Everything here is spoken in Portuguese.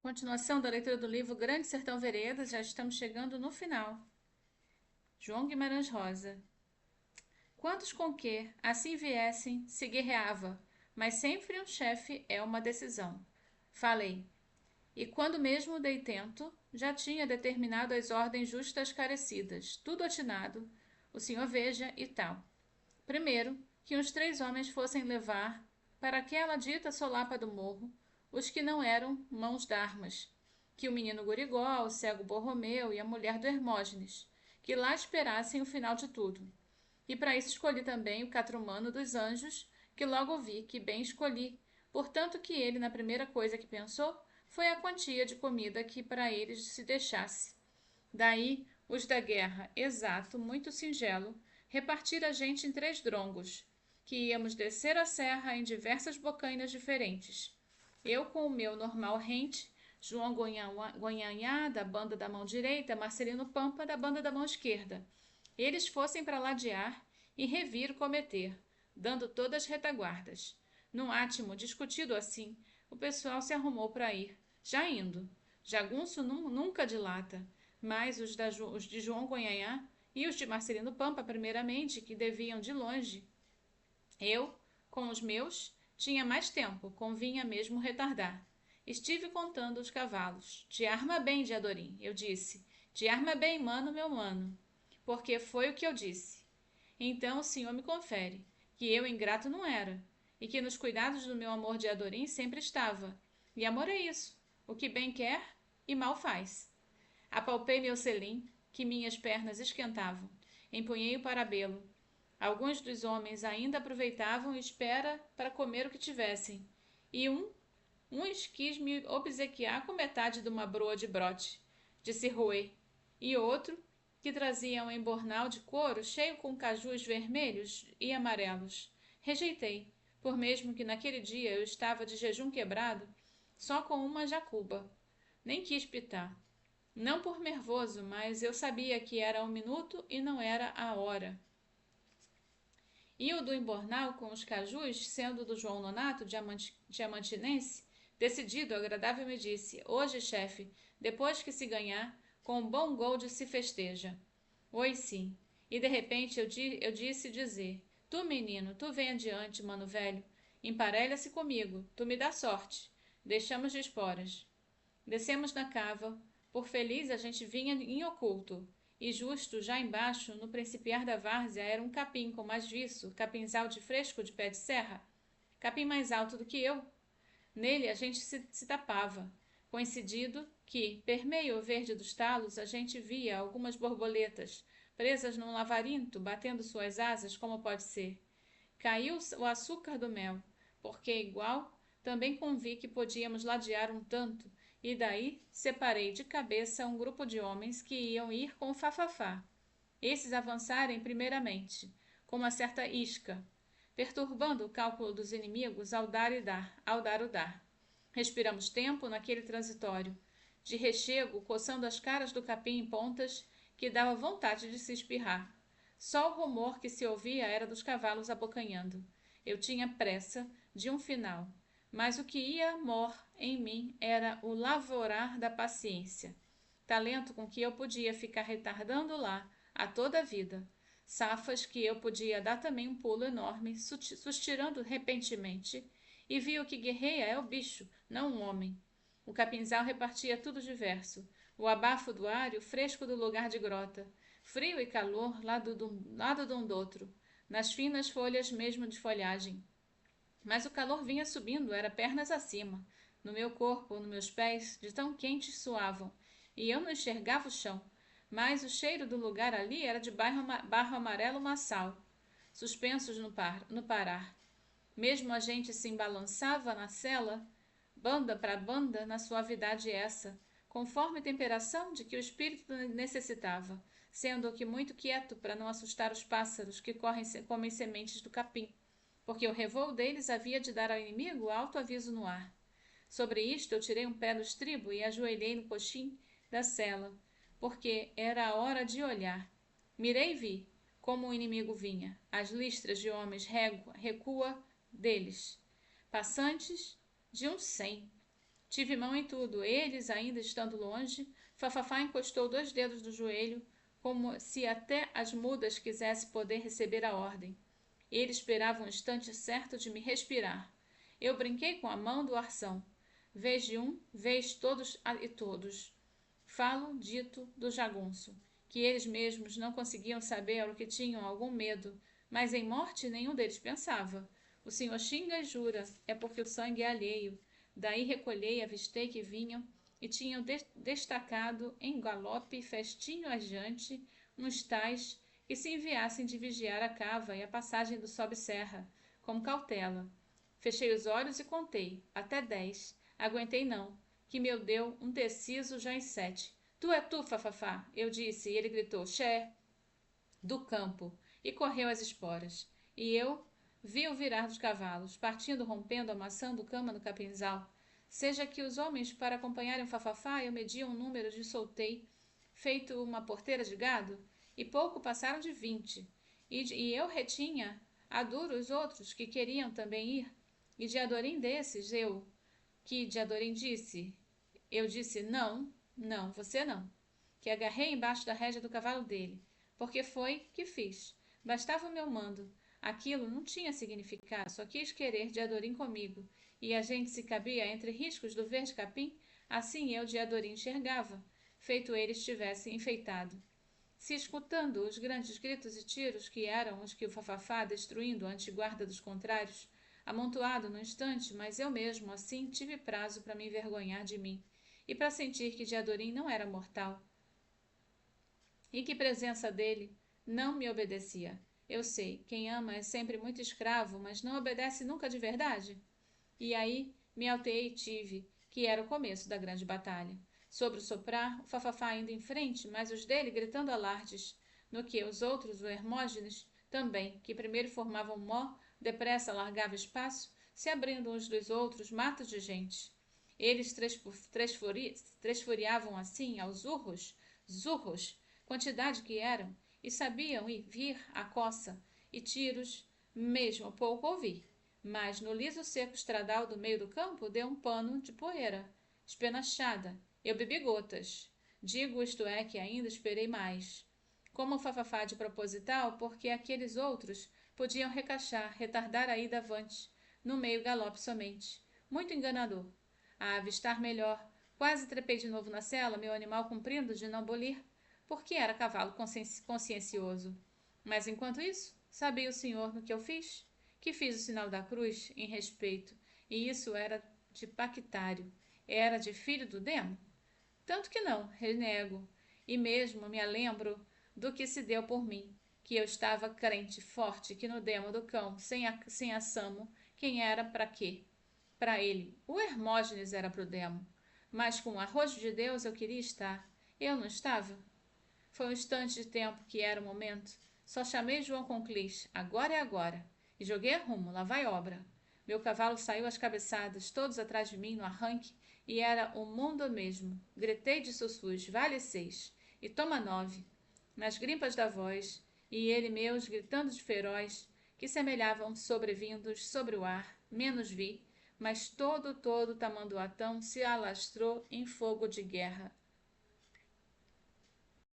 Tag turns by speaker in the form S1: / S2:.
S1: Continuação da leitura do livro Grande Sertão Veredas, já estamos chegando no final. João Guimarães Rosa. Quantos com que, assim viessem, se guerreava, mas sempre um chefe é uma decisão. Falei, e quando mesmo dei tento, já tinha determinado as ordens justas carecidas, tudo atinado, o senhor veja e tal. Primeiro, que uns 3 homens fossem levar, para aquela dita solapa do morro, os que não eram mãos d'armas, que o menino Gorigó, o cego Borromeu e a mulher do Hermógenes, que lá esperassem o final de tudo. E para isso escolhi também o catrumano dos anjos, que logo vi que bem escolhi, portanto que ele, na primeira coisa que pensou, foi a quantia de comida que para eles se deixasse. Daí, os da guerra, exato, muito singelo, repartir a gente em 3 drongos, que íamos descer a serra em diversas bocainas diferentes. Eu com o meu normal rente, João Gonhanhá, da banda da mão direita, Marcelino Pampa, da banda da mão esquerda. Eles fossem para ladear e revir o cometer, dando todas as retaguardas. Num átimo discutido assim, o pessoal se arrumou para ir, já indo. Jagunço nunca dilata, mas os de João Gonhanhá e os de Marcelino Pampa, primeiramente, que deviam de longe. Eu, com os meus, tinha mais tempo, convinha mesmo retardar. Estive contando os cavalos. Te arma bem, Diadorim, eu disse. Te arma bem, mano, meu mano. Porque foi o que eu disse. Então o senhor me confere que eu ingrato não era, e que nos cuidados do meu amor de Adorim sempre estava. E amor é isso, o que bem quer e mal faz. Apalpei meu selim, que minhas pernas esquentavam. Empunhei o parabelo. Alguns dos homens ainda aproveitavam espera para comer o que tivessem. E uns quis me obsequiar com metade de uma broa de brote, de cirroê, e outro, que trazia um embornal de couro cheio com cajus vermelhos e amarelos. Rejeitei, por mesmo que naquele dia eu estava de jejum quebrado, só com uma jacuba. Nem quis pitar. Não por nervoso, mas eu sabia que era 1 minuto e não era a hora. E o do embornal com os cajus, sendo do João Nonato, diamantinense, decidido, agradável, me disse: Hoje, chefe, depois que se ganhar, com um bom gold se festeja. Oi, sim. E de repente eu disse dizer: Tu, menino, tu vem adiante, mano velho. Emparelha-se comigo, tu me dá sorte. Deixamos de esporas. Descemos na cava. Por feliz a gente vinha em oculto. E justo, já embaixo, no principiar da várzea, era um capim com mais viço, capinzal de fresco de pé de serra. Capim mais alto do que eu. Nele a gente se tapava. Coincidido que, permeio o verde dos talos, a gente via algumas borboletas, presas num lavarinto, batendo suas asas, como pode ser. Caiu o açúcar do mel, porque igual também convi que podíamos ladear um tanto, e daí separei de cabeça um grupo de homens que iam ir com o Fafafá. Esses avançarem primeiramente, com uma certa isca, perturbando o cálculo dos inimigos ao dar e dar, ao dar o dar. Respiramos tempo naquele transitório, de rechego, coçando as caras do capim em pontas, que dava vontade de se espirrar. Só o rumor que se ouvia era dos cavalos abocanhando. Eu tinha pressa de um final, mas o que ia mor em mim era o lavourar da paciência, talento com que eu podia ficar retardando lá a toda a vida, safas que eu podia dar também um pulo enorme, suspirando repentinamente, e vi o que guerreia é o bicho, não um homem. O capinzal repartia tudo diverso, o abafo do ar e o fresco do lugar de grota, frio e calor lado de um do outro, nas finas folhas mesmo de folhagem. Mas o calor vinha subindo, era pernas acima, no meu corpo, nos meus pés, de tão quentes suavam, e eu não enxergava o chão, mas o cheiro do lugar ali era de barro amarelo maçal, suspensos no parar. Mesmo a gente se embalançava na cela, banda para banda, na suavidade essa, conforme temperação de que o espírito necessitava, sendo que muito quieto para não assustar os pássaros que comem sementes do capim, porque o revoo deles havia de dar ao inimigo alto aviso no ar. Sobre isto eu tirei um pé do estribo e ajoelhei no coxim da cela, porque era a hora de olhar. Mirei e vi como o inimigo vinha, as listras de homens recua deles, passantes de uns 100. Tive mão em tudo, eles ainda estando longe. Fafafá encostou 2 dedos do joelho, como se até as mudas quisesse poder receber a ordem. Ele esperava um instante certo de me respirar. Eu brinquei com a mão do arção. Vez de um, vez todos e todos. Falo, dito, do jagunço, que eles mesmos não conseguiam saber ao que tinham algum medo, mas em morte nenhum deles pensava. O senhor xinga e jura, é porque o sangue é alheio. Daí recolhei, avistei que vinham, e tinham destacado em galope festinho adiante uns tais que se enviassem de vigiar a cava e a passagem do sobe-serra, com cautela. Fechei os olhos e contei, até 10. Aguentei não, que me deu um deciso já em 7. Tu é tu, Fafafá, eu disse, e ele gritou, xé, do campo, e correu às esporas. E eu vi o virar dos cavalos, partindo, rompendo, amassando cama no capinzal. Seja que os homens, para acompanharem o Fafafá, eu media um número de soltei, feito uma porteira de gado, e pouco passaram de 20. E eu retinha a duro os outros que queriam também ir. E de Adorim desses, que de Adorim disse, eu disse, não, não, você não. Que agarrei embaixo da rédea do cavalo dele, porque foi que fiz. Bastava o meu mando. Aquilo não tinha significado, só quis querer de Adorim comigo, e a gente se cabia entre riscos do verde capim, assim eu de Adorim enxergava, feito ele estivesse enfeitado. Se escutando os grandes gritos e tiros que eram os que o Fafafá destruindo a antiguarda dos contrários, amontoado no instante, mas eu mesmo, assim, tive prazo para me envergonhar de mim, e para sentir que de Adorim não era mortal, e que presença dele não me obedecia. Eu sei, quem ama é sempre muito escravo, mas não obedece nunca de verdade. E aí me alteei e tive, que era o começo da grande batalha. Sobre o soprar, o Fafafá indo em frente, mas os dele gritando alardes, no que os outros, o Hermógenes, também, que primeiro formavam mó, depressa largava espaço, se abrindo uns dos outros matos de gente. Eles tresfuriavam assim aos zurros, quantidade que eram, e sabiam ir vir a coça, e tiros, mesmo pouco ouvi. Mas no liso seco estradal do meio do campo deu um pano de poeira, espenachada. Eu bebi gotas. Digo isto é que ainda esperei mais. Como o Fafafá de proposital, porque aqueles outros podiam recachar, retardar a ida avante, no meio galope somente. Muito enganador. A avistar melhor, quase trepei de novo na sela, meu animal cumprindo de não bolir, porque era cavalo consciencioso. Mas enquanto isso, sabia o senhor no que eu fiz? Que fiz o sinal da cruz em respeito, e isso era de pactário, era de filho do demo? Tanto que não, renego, e mesmo me lembro do que se deu por mim, que eu estava crente, forte, que no demo do cão, sem a Samo, quem era para quê? Para ele, o Hermógenes era pro demo, mas com o arrojo de Deus eu queria estar. Eu não estava? Foi um instante de tempo que era o momento. Só chamei João Conclis, agora é agora, e joguei a rumo, lá vai obra. Meu cavalo saiu às cabeçadas, todos atrás de mim no arranque, e era o mundo mesmo. Gritei de sussurros, vale 6, e toma 9, nas grimpas da voz, e ele meus gritando de feroz, que semelhavam sobrevindos sobre o ar, menos vi, mas todo tamanduatão se alastrou em fogo de guerra.